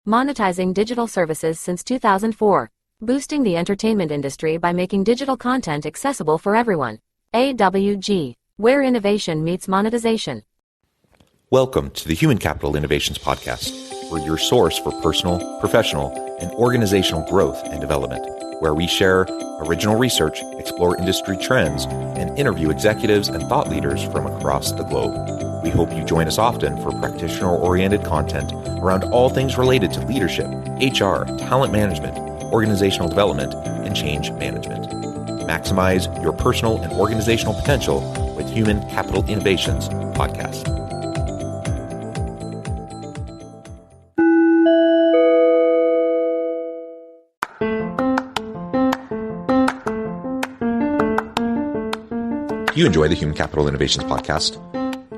monetizing digital services since 2004, boosting the entertainment industry by making digital content accessible for everyone. AWG, where innovation meets monetization. Welcome to the Human Capital Innovations Podcast. We're your source for personal, professional, and organizational growth and development, where we share original research, explore industry trends, and interview executives and thought leaders from across the globe. We hope you join us often for practitioner-oriented content around all things related to leadership, HR, talent management, organizational development, and change management. Maximize your personal and organizational potential with Human Capital Innovations Podcast. If you enjoy the Human Capital Innovations Podcast,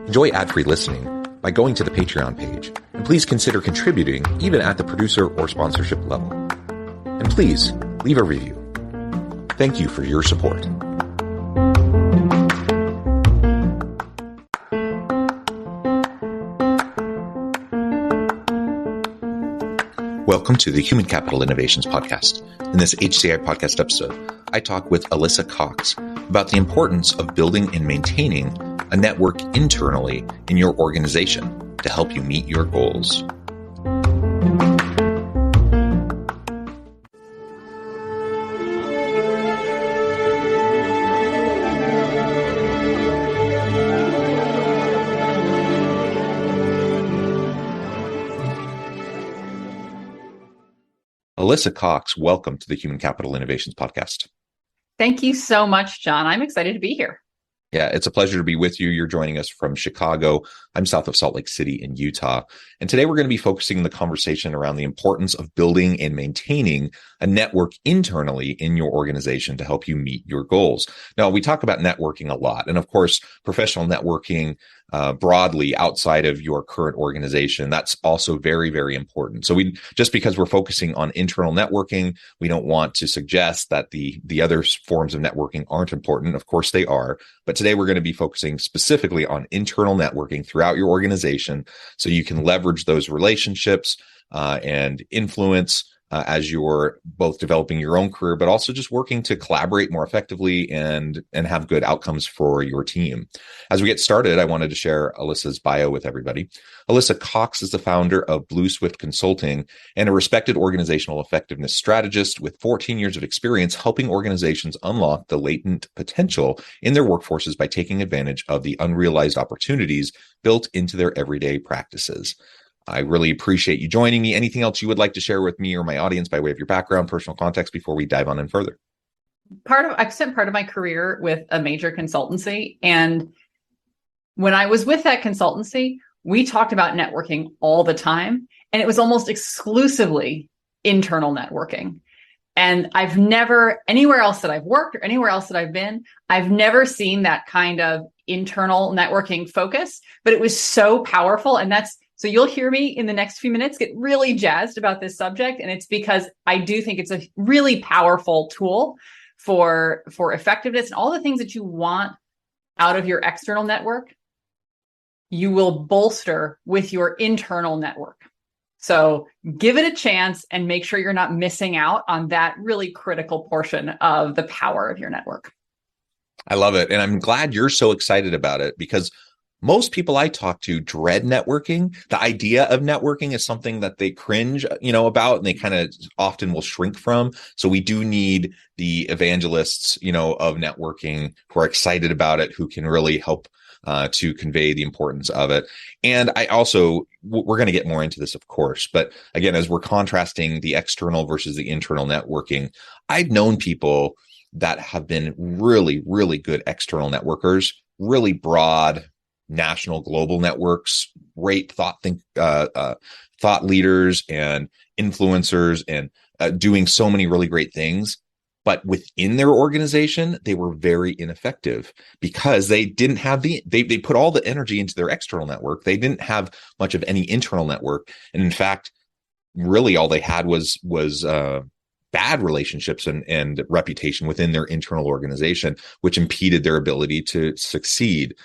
enjoy ad-free listening by going to the Patreon page, and please consider contributing even at the producer or sponsorship level. And please leave a review. Thank you for your support. Welcome to the Human Capital Innovations Podcast. In this HCI Podcast episode, I talk with Alyssa Cox about the importance of building and maintaining a network internally in your organization to help you meet your goals. Alyssa Cox, welcome to the Human Capital Innovations Podcast. Thank you so much, John. I'm excited to be here. Yeah, it's a pleasure to be with you. You're joining us from Chicago. I'm south of Salt Lake City in Utah. And today we're going to be focusing the conversation around the importance of building and maintaining a network internally in your organization to help you meet your goals. Now, we talk about networking a lot. And of course, professional networking broadly outside of your current organization, that's also very, very important. So just because we're focusing on internal networking, we don't want to suggest that the other forms of networking aren't important. Of course they are. But today we're going to be focusing specifically on internal networking throughout your organization so you can leverage those relationships and influence as you're both developing your own career, but also just working to collaborate more effectively and have good outcomes for your team. As we get started, I wanted to share Alyssa's bio with everybody. Alyssa Cox is the founder of Blue Swift Consulting and a respected organizational effectiveness strategist with 14 years of experience helping organizations unlock the latent potential in their workforces by taking advantage of the unrealized opportunities built into their everyday practices. I really appreciate you joining me. Anything else you would like to share with me or my audience by way of your background, personal context before we dive on in further? I've spent part of my career with a major consultancy. And when I was with that consultancy, we talked about networking all the time. And it was almost exclusively internal networking. And I've never, anywhere else that I've worked or anywhere else that I've been, I've never seen that kind of internal networking focus, but it was so powerful. And so you'll hear me in the next few minutes get really jazzed about this subject. And it's because I do think it's a really powerful tool for effectiveness and all the things that you want out of your external network, you will bolster with your internal network. So give it a chance and make sure you're not missing out on that really critical portion of the power of your network. I love it. And I'm glad you're so excited about it because most people I talk to dread networking. The idea of networking is something that they cringe, about, and they kind of often will shrink from. So we do need the evangelists, of networking who are excited about it, who can really help to convey the importance of it. And I also, we're going to get more into this, of course. But again, as we're contrasting the external versus the internal networking, I've known people that have been really, really good external networkers, really broad, national, global networks, great thought leaders and influencers and doing so many really great things. But within their organization, they were very ineffective because they didn't have they put all the energy into their external network. They didn't have much of any internal network. And in fact, really all they had was bad relationships and reputation within their internal organization, which impeded their ability to succeed.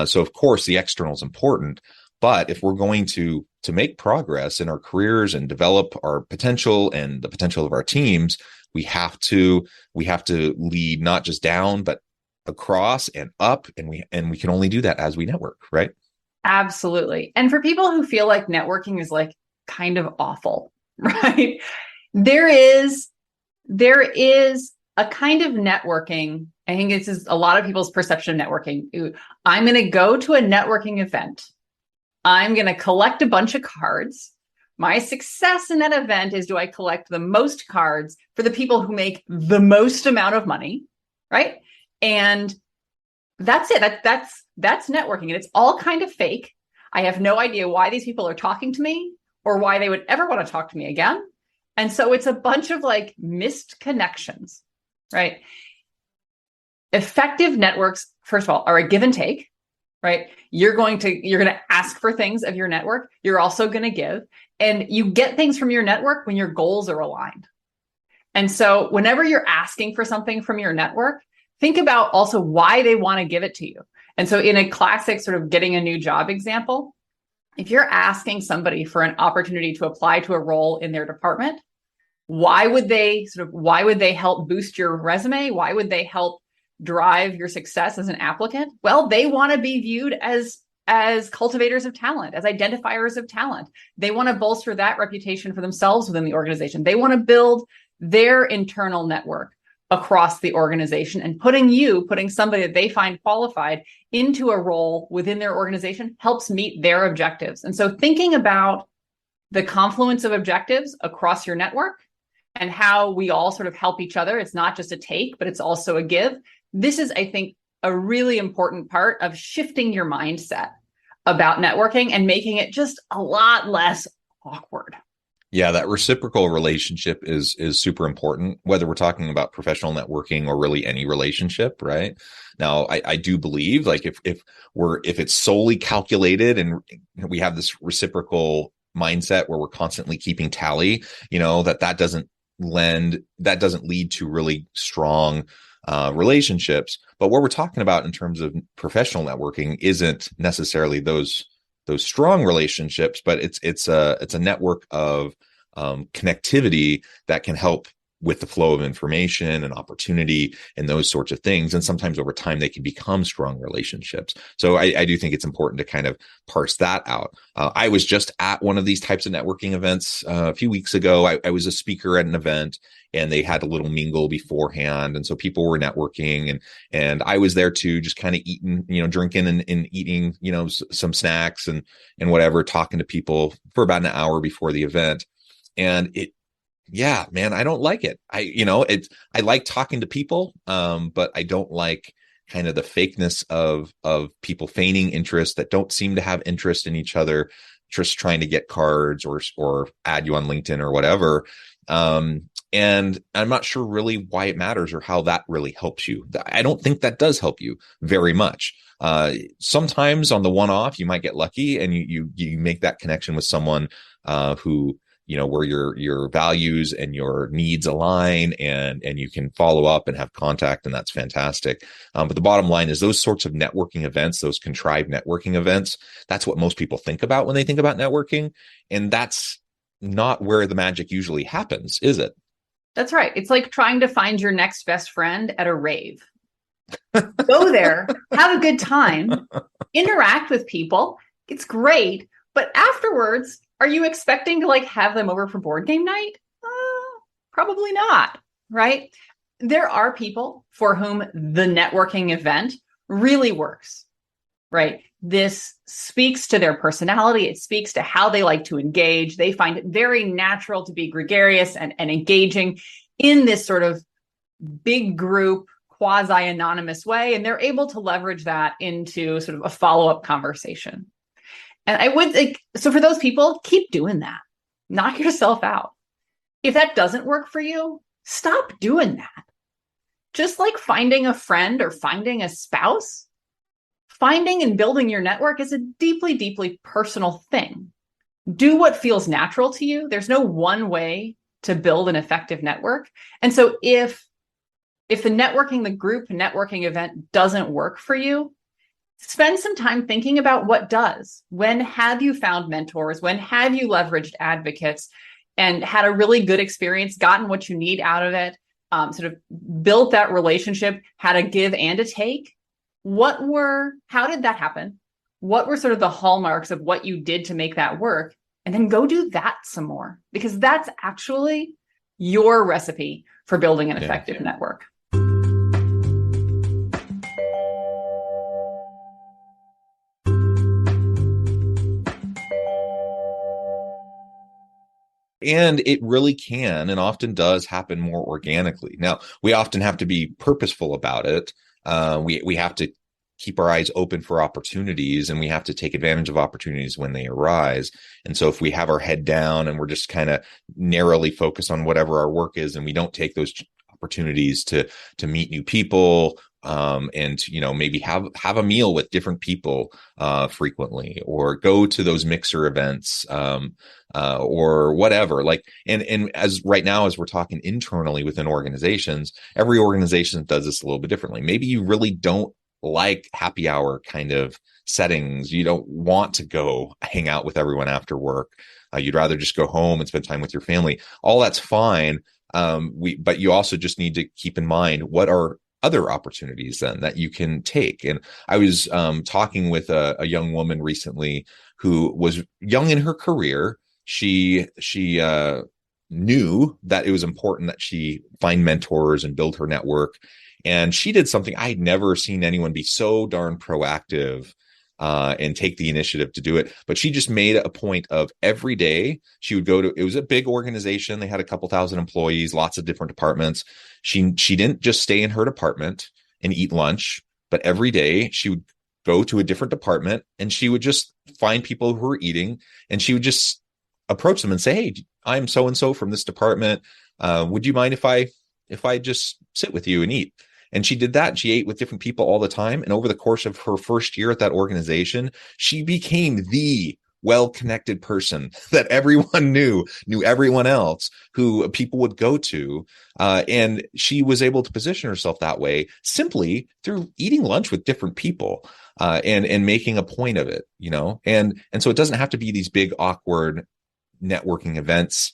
So of course, the external is important. But if we're going to to make progress in our careers and develop our potential and the potential of our teams, we have to lead not just down, but across and up. And we can only do that as we network, right? Absolutely. And for people who feel like networking is like kind of awful, right? There is a kind of networking. I think this is a lot of people's perception of networking. I'm going to go to a networking event. I'm going to collect a bunch of cards. My success in that event is, do I collect the most cards for the people who make the most amount of money, right? And that's it. That's networking. And it's all kind of fake. I have no idea why these people are talking to me or why they would ever want to talk to me again. And so it's a bunch of like missed connections, right? Effective networks, first of all, are a give and take, right? You're going to ask for things of your network. You're also going to give, and you get things from your network when your goals are aligned. And so whenever you're asking for something from your network, think about also why they want to give it to you. And so in a classic sort of getting a new job example, if you're asking somebody for an opportunity to apply to a role in their department, why would they help boost your resume? Why would they help drive your success as an applicant? Well, they want to be viewed as cultivators of talent, as identifiers of talent. They want to bolster that reputation for themselves within the organization. They want to build their internal network across the organization, and putting somebody that they find qualified into a role within their organization helps meet their objectives. And so thinking about the confluence of objectives across your network and how we all sort of help each other, it's not just a take, but it's also a give. This is, I think, a really important part of shifting your mindset about networking and making it just a lot less awkward. Yeah, that reciprocal relationship is super important, whether we're talking about professional networking or really any relationship, right? Now, I do believe, like, if it's solely calculated and we have this reciprocal mindset where we're constantly keeping tally, that doesn't lead to really strong relationships. But what we're talking about in terms of professional networking isn't necessarily those strong relationships, but it's a network of connectivity that can help with the flow of information and opportunity and those sorts of things. And sometimes over time, they can become strong relationships. So I do think it's important to kind of parse that out. I was just at one of these types of networking events a few weeks ago. I was a speaker at an event, and they had a little mingle beforehand. And so people were networking, and I was there too, just kind of eating, drinking and eating, some snacks and whatever, talking to people for about an hour before the event. And yeah, man, I don't like it. I like talking to people, but I don't like kind of the fakeness of people feigning interest that don't seem to have interest in each other, just trying to get cards or add you on LinkedIn or whatever. And I'm not sure really why it matters or how that really helps you. I don't think that does help you very much. Sometimes on the one-off, you might get lucky and you make that connection with someone who, where your values and your needs align, and you can follow up and have contact, and that's fantastic. But the bottom line is those sorts of networking events, those contrived networking events, that's what most people think about when they think about networking. And that's not where the magic usually happens, is it? That's right. It's like trying to find your next best friend at a rave. Go there, have a good time, interact with people. It's great. But afterwards, are you expecting to have them over for board game night? Probably not, right? There are people for whom the networking event really works, right? This speaks to their personality. It speaks to how they like to engage. They find it very natural to be gregarious and engaging in this sort of big group, quasi-anonymous way. And they're able to leverage that into sort of a follow-up conversation. And I would think, so for those people, keep doing that. Knock yourself out. If that doesn't work for you, stop doing that. Just like finding a friend or finding a spouse, finding and building your network is a deeply, deeply personal thing. Do what feels natural to you. There's no one way to build an effective network. And so if the group networking event doesn't work for you, spend some time thinking about what does. When have you found mentors? When have you leveraged advocates and had a really good experience, gotten what you need out of it, sort of built that relationship, had a give and a take? How did that happen? What were sort of the hallmarks of what you did to make that work? And then go do that some more, because that's actually your recipe for building an effective network. And it really can and often does happen more organically. Now, we often have to be purposeful about it. We have to keep our eyes open for opportunities, and we have to take advantage of opportunities when they arise. And so if we have our head down and we're just kind of narrowly focused on whatever our work is, and we don't take those opportunities to meet new people, and maybe have a meal with different people frequently, or go to those mixer events, or whatever. Like, and as right now, as we're talking internally within organizations, every organization does this a little bit differently. Maybe you really don't like happy hour kind of settings. You don't want to go hang out with everyone after work. You'd rather just go home and spend time with your family. All that's fine. But you also just need to keep in mind, what are other opportunities then that you can take. And I was talking with a young woman recently who was young in her career. She knew that it was important that she find mentors and build her network. And she did something I'd never seen anyone be so darn proactive and take the initiative to do it. But she just made a point of every day she would go to, it was a big organization. They had a couple thousand employees, lots of different departments. She didn't just stay in her department and eat lunch, but every day she would go to a different department and she would just find people who were eating, and she would just approach them and say, "Hey, I'm so-and-so from this department. Would you mind if I just sit with you and eat?" And she did that. And she ate with different people all the time. And over the course of her first year at that organization, she became the well-connected person that everyone knew everyone else, who people would go to. And she was able to position herself that way simply through eating lunch with different people, and making a point of it, and so it doesn't have to be these big, awkward networking events.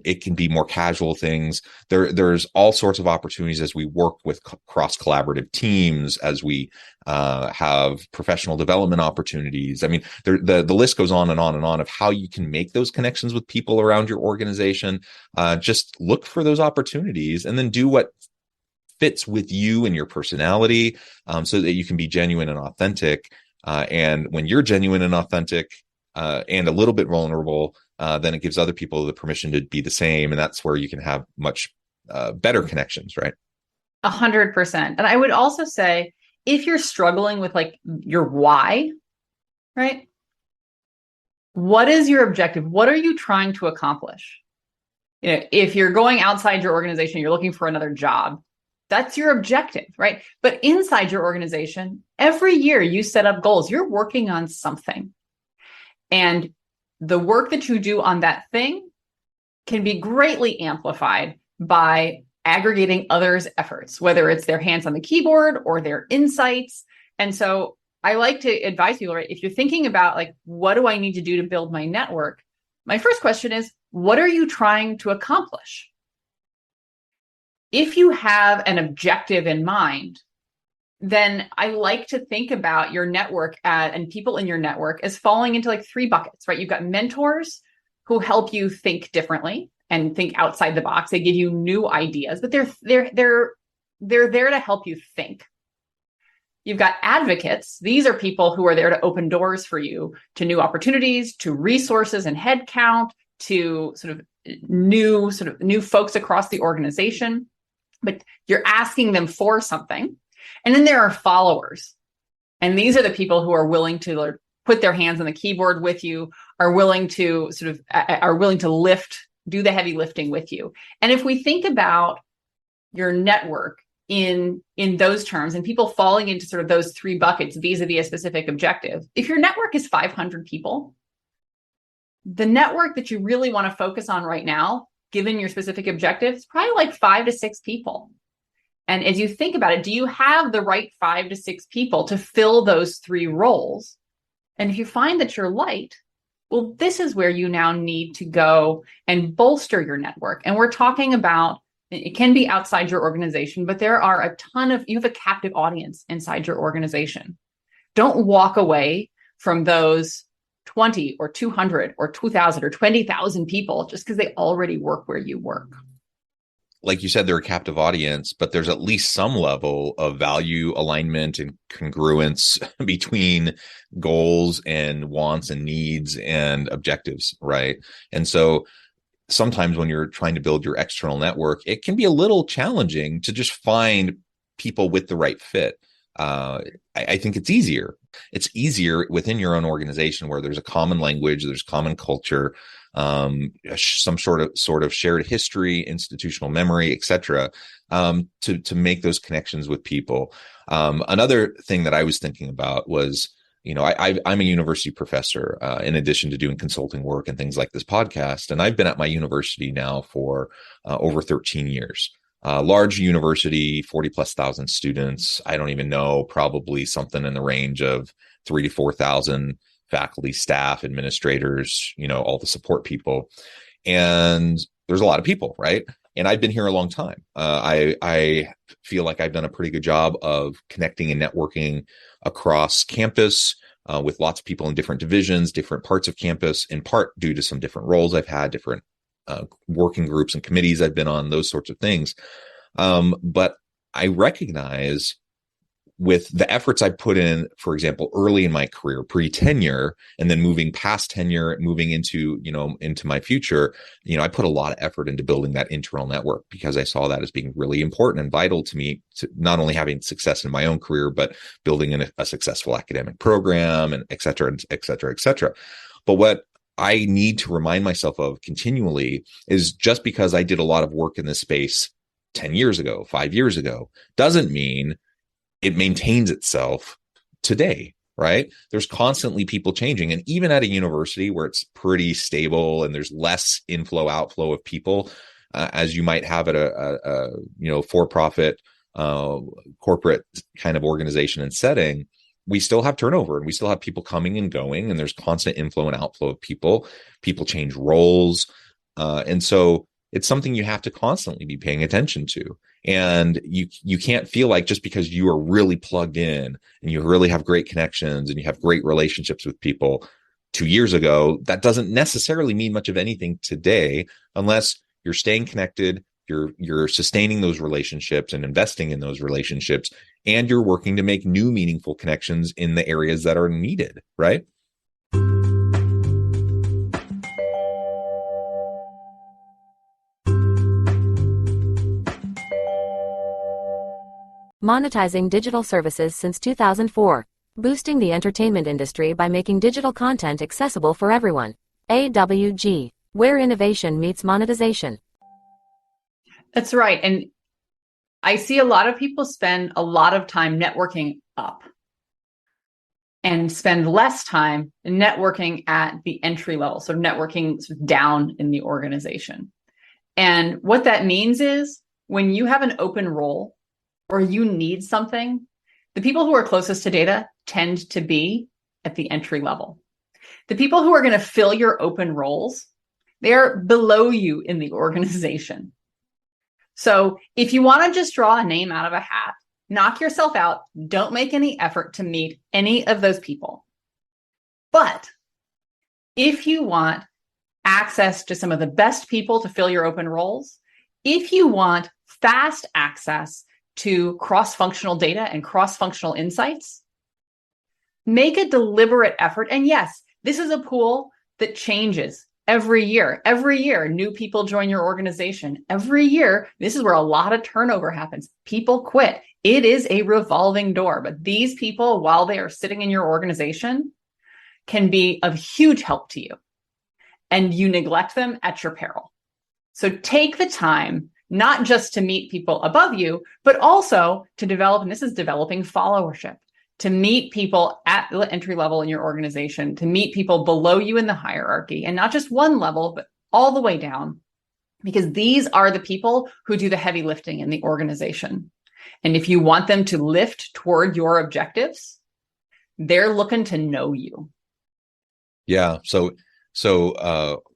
It can be more casual things. There's all sorts of opportunities as we work with cross collaborative teams, as we have professional development opportunities. I mean, the list goes on and on and on of how you can make those connections with people around your organization. Just look for those opportunities and then do what fits with you and your personality, so that you can be genuine and authentic. And when you're genuine and authentic, and a little bit vulnerable, then it gives other people the permission to be the same. And that's where you can have much better connections, right? 100%. And I would also say, if you're struggling with like your why, right? What is your objective? What are you trying to accomplish? If you're going outside your organization, you're looking for another job, that's your objective, right? But inside your organization, every year you set up goals. You're working on something. And the work that you do on that thing can be greatly amplified by aggregating others' efforts, whether it's their hands on the keyboard or their insights. And so I like to advise people, right? If you're thinking about like, what do I need to do to build my network? My first question is, what are you trying to accomplish? If you have an objective in mind, then I like to think about your network and people in your network as falling into like three buckets, right? You've got mentors who help you think differently and think outside the box. They give you new ideas, but they're there to help you think. You've got advocates. These are people who are there to open doors for you to new opportunities, to resources and headcount, to sort of new folks across the organization. But you're asking them for something. And then there are followers. And these are the people who are willing to put their hands on the keyboard with you, are willing to do the heavy lifting with you. And if we think about your network in those terms, and people falling into sort of those three buckets vis-a-vis a specific objective, if your network is 500 people, the network that you really want to focus on right now, given your specific objective, is probably like 5 to 6 people. And as you think about it, do you have the right 5 to 6 people to fill those 3 roles? And if you find that you're light, well, this is where you now need to go and bolster your network. And we're talking about, it can be outside your organization, but there are you have a captive audience inside your organization. Don't walk away from those 20 or 200 or 2,000 or 20,000 people just because they already work where you work. Like you said, they're a captive audience, but there's at least some level of value alignment and congruence between goals and wants and needs and objectives, right? And so sometimes when you're trying to build your external network, it can be a little challenging to just find people with the right fit. I think it's easier. It's easier within your own organization where there's a common language, there's common culture, some sort of shared history, institutional memory, et cetera, to make those connections with people. Another thing that I was thinking about was, I'm a university professor, in addition to doing consulting work and things like this podcast. And I've been at my university now for over 13 years. Large university, 40,000+ students. I don't even know, probably something in the range of 3,000 to 4,000 faculty, staff, administrators, all the support people. And there's a lot of people, right? And I've been here a long time. I feel like I've done a pretty good job of connecting and networking across campus with lots of people in different divisions, different parts of campus, in part due to some different roles I've had, different working groups and committees I've been on, those sorts of things. But I recognize with the efforts I put in, for example, early in my career, pre-tenure, and then moving past tenure, moving into my future, I put a lot of effort into building that internal network because I saw that as being really important and vital to me, to not only having success in my own career, but building a successful academic program and et cetera, et cetera, et cetera. But what I need to remind myself of continually is just because I did a lot of work in this space 10 years ago, 5 years ago, doesn't mean it maintains itself today, right? There's constantly people changing. And even at a university where it's pretty stable and there's less outflow of people, as you might have at a for-profit corporate kind of organization and setting, we still have turnover and we still have people coming and going, and there's constant inflow and outflow of people. People change roles. And so it's something you have to constantly be paying attention to. And you can't feel like just because you are really plugged in and you really have great connections and you have great relationships with people 2 years ago, that doesn't necessarily mean much of anything today, unless you're staying connected, you're sustaining those relationships and investing in those relationships, and you're working to make new meaningful connections in the areas that are needed, right? Monetizing digital services since 2004. Boosting the entertainment industry by making digital content accessible for everyone. AWG, where innovation meets monetization. That's right. And I see a lot of people spend a lot of time networking up and spend less time networking at the entry level, so networking down in the organization. And what that means is when you have an open role or you need something, the people who are closest to data tend to be at the entry level. The people who are going to fill your open roles, they're below you in the organization. So if you want to just draw a name out of a hat, knock yourself out, don't make any effort to meet any of those people. But if you want access to some of the best people to fill your open roles, if you want fast access to cross-functional data and cross-functional insights, make a deliberate effort. And yes, this is a pool that changes every year. Every year, new people join your organization. Every year, this is where a lot of turnover happens. People quit. It is a revolving door. But these people, while they are sitting in your organization, can be of huge help to you. And you neglect them at your peril. So take the time, not just to meet people above you, but also to develop, and this is developing followership, to meet people at the entry level in your organization, to meet people below you in the hierarchy, and not just one level, but all the way down, because these are the people who do the heavy lifting in the organization. And if you want them to lift toward your objectives, they're looking to know you. Yeah. So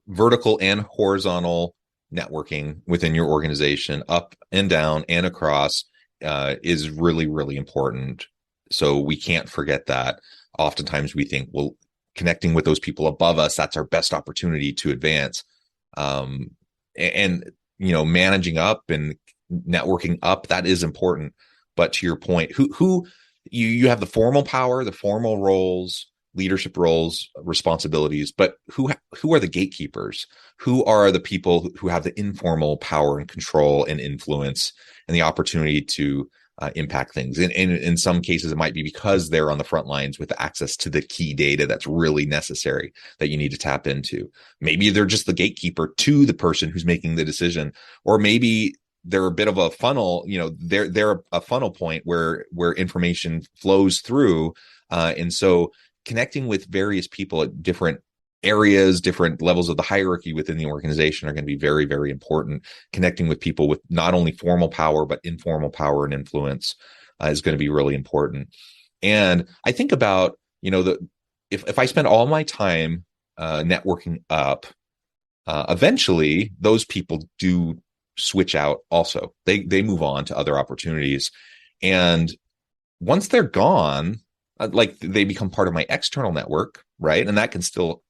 vertical and horizontal networking within your organization, up and down and across, is really, really important. So we can't forget that. Oftentimes we think, well, connecting with those people above us, that's our best opportunity to advance. And managing up and networking up, that is important. But to your point, who you have the formal power, the formal roles, leadership roles, responsibilities, but who are the gatekeepers? Who are the people who have the informal power and control and influence and the opportunity to impact things? And in some cases, it might be because they're on the front lines with access to the key data that's really necessary that you need to tap into. Maybe they're just the gatekeeper to the person who's making the decision, or maybe they're a bit of a funnel. They're a funnel point where information flows through, and so connecting with various people at different areas, different levels of the hierarchy within the organization are going to be very, very important. Connecting with people with not only formal power, but informal power and influence is going to be really important. And I think about, if I spend all my time networking up, eventually those people do switch out also. They move on to other opportunities. And once they're gone, like they become part of my external network, right? And that can still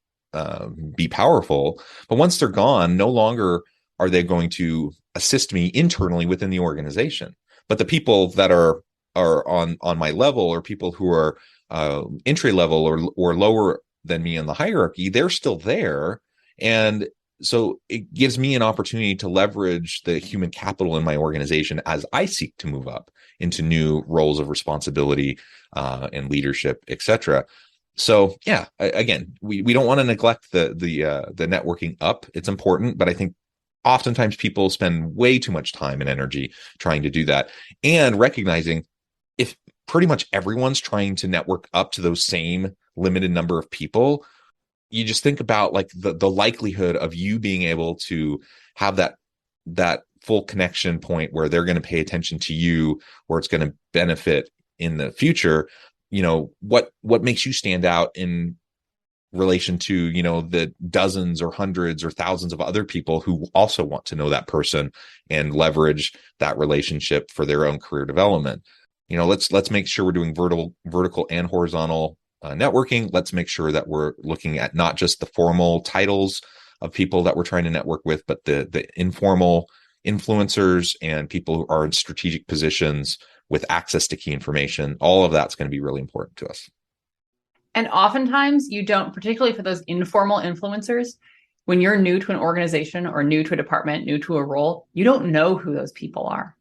be powerful. But once they're gone, no longer are they going to assist me internally within the organization. But the people that are on my level, or people who are entry level or lower than me in the hierarchy, they're still there. And so it gives me an opportunity to leverage the human capital in my organization as I seek to move up into new roles of responsibility and leadership, et cetera. So yeah, again, we don't want to neglect the networking up. It's important, but I think oftentimes people spend way too much time and energy trying to do that, and recognizing if pretty much everyone's trying to network up to those same limited number of people, you just think about like the likelihood of you being able to have that full connection point where they're going to pay attention to you, where it's going to benefit in the future. What makes you stand out in relation to, the dozens or hundreds or thousands of other people who also want to know that person and leverage that relationship for their own career development. Let's make sure we're doing vertical and horizontal networking. Let's make sure that we're looking at not just the formal titles of people that we're trying to network with, but the informal influencers and people who are in strategic positions with access to key information. All of that's going to be really important to us. And oftentimes you don't, particularly for those informal influencers, when you're new to an organization or new to a department, new to a role, you don't know who those people are.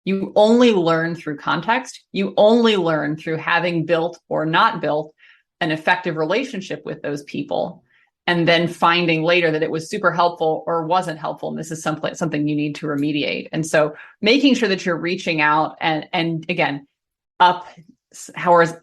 You only learn through context. You only learn through having built or not built an effective relationship with those people, and then finding later that it was super helpful or wasn't helpful. And this is something you need to remediate. And so making sure that you're reaching out and again, up,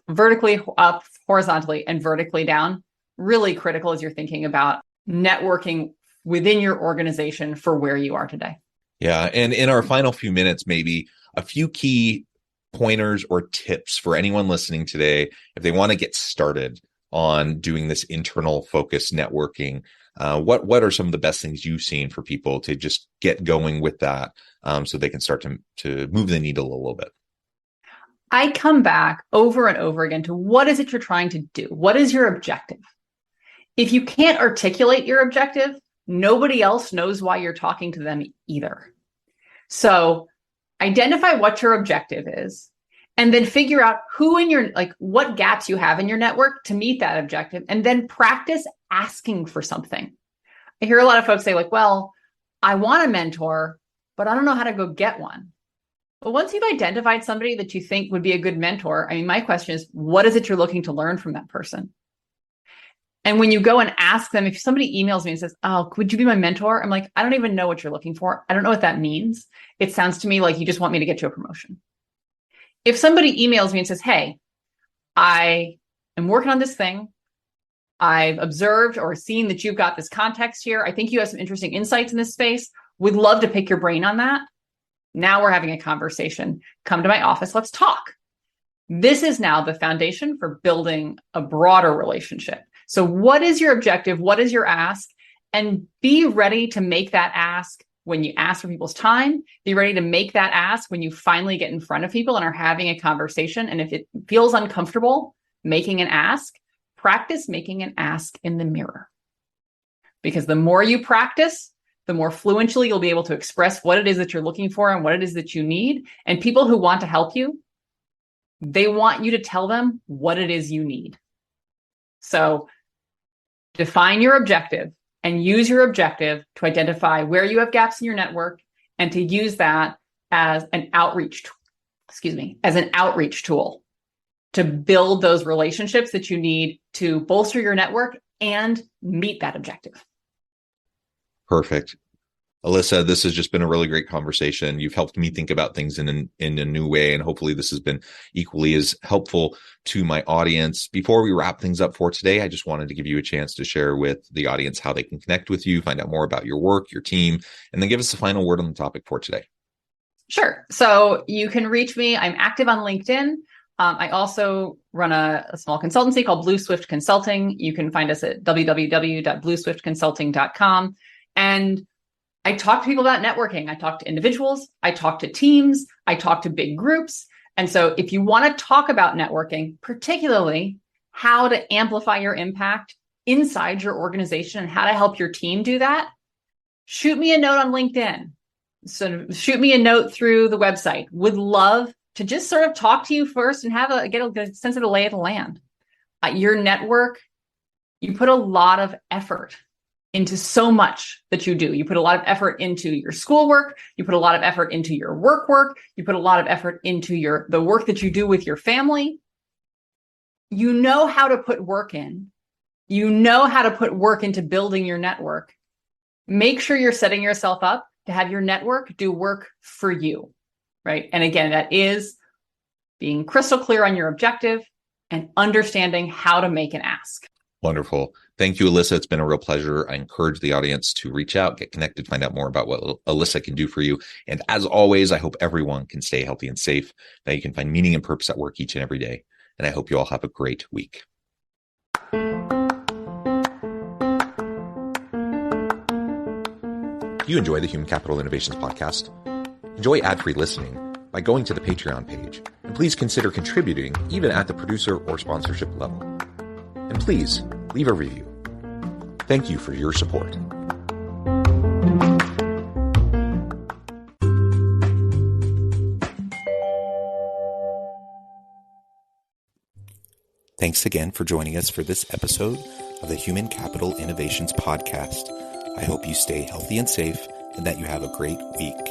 vertically up, horizontally, and vertically down, really critical as you're thinking about networking within your organization for where you are today. Yeah. And in our final few minutes, maybe a few key pointers or tips for anyone listening today, if they want to get started on doing this internal focus networking. What are some of the best things you've seen for people to just get going with that, so they can start to move the needle a little bit? I come back over and over again to what is it you're trying to do? What is your objective? If you can't articulate your objective, nobody else knows why you're talking to them either. So identify what your objective is, and then figure out who in your, what gaps you have in your network to meet that objective, and then practice asking for something. I hear a lot of folks say well, I want a mentor, but I don't know how to go get one. But once you've identified somebody that you think would be a good mentor, my question is, what is it you're looking to learn from that person? And when you go and ask them, if somebody emails me and says, oh, would you be my mentor? I'm like, I don't even know what you're looking for. I don't know what that means. It sounds to me like you just want me to get you a promotion. If somebody emails me and says, hey, I am working on this thing. I've observed or seen that you've got this context here. I think you have some interesting insights in this space. Would love to pick your brain on that. Now we're having a conversation. Come to my office. Let's talk. This is now the foundation for building a broader relationship. So what is your objective? What is your ask? And be ready to make that ask when you ask for people's time. Be ready to make that ask when you finally get in front of people and are having a conversation. And if it feels uncomfortable making an ask, practice making an ask in the mirror. Because the more you practice, the more fluently you'll be able to express what it is that you're looking for and what it is that you need. And people who want to help you, they want you to tell them what it is you need. So define your objective and use your objective to identify where you have gaps in your network and to use that as an outreach tool to build those relationships that you need to bolster your network and meet that objective. Perfect. Alyssa, this has just been a really great conversation. You've helped me think about things in a new way, and hopefully this has been equally as helpful to my audience. Before we wrap things up for today, I just wanted to give you a chance to share with the audience how they can connect with you, find out more about your work, your team, and then give us a final word on the topic for today. Sure. So you can reach me. I'm active on LinkedIn. I also run a small consultancy called Blue Swift Consulting. You can find us at www.blueswiftconsulting.com. And I talk to people about networking. I talk to individuals. I talk to teams. I talk to big groups. And so if you want to talk about networking, particularly how to amplify your impact inside your organization and how to help your team do that, shoot me a note on LinkedIn. So shoot me a note through the website. Would love to just sort of talk to you first and get a sense of the lay of the land. Your network, you put a lot of effort into so much that you do. You put a lot of effort into your schoolwork. You put a lot of effort into your work. You put a lot of effort into the work that you do with your family. You know how to put work in. You know how to put work into building your network. Make sure you're setting yourself up to have your network do work for you, right? And again, that is being crystal clear on your objective and understanding how to make an ask. Wonderful. Thank you, Alyssa. It's been a real pleasure. I encourage the audience to reach out, get connected, find out more about what Alyssa can do for you. And as always, I hope everyone can stay healthy and safe, that you can find meaning and purpose at work each and every day. And I hope you all have a great week. Do you enjoy the Human Capital Innovations podcast? Enjoy ad-free listening by going to the Patreon page. And please consider contributing even at the producer or sponsorship level. And please leave a review. Thank you for your support. Thanks again for joining us for this episode of the Human Capital Innovations Podcast. I hope you stay healthy and safe and that you have a great week.